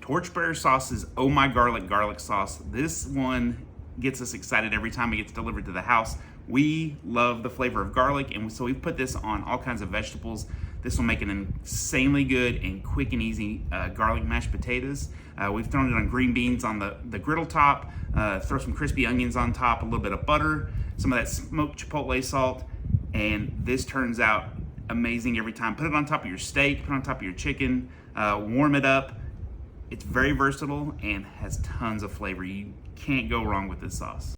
Torchbearer Sauces, Oh My Garlic sauce. This one gets us excited every time it gets delivered to the house. We love the flavor of garlic, and so we've put this on all kinds of vegetables. This will make an insanely good and quick and easy garlic mashed potatoes. We've thrown it on green beans on the griddle top, throw some crispy onions on top, a little bit of butter, some of that smoked chipotle salt, and this turns out amazing every time. Put it on top of your steak, put it on top of your chicken, warm it up. It's very versatile and has tons of flavor. You can't go wrong with this sauce.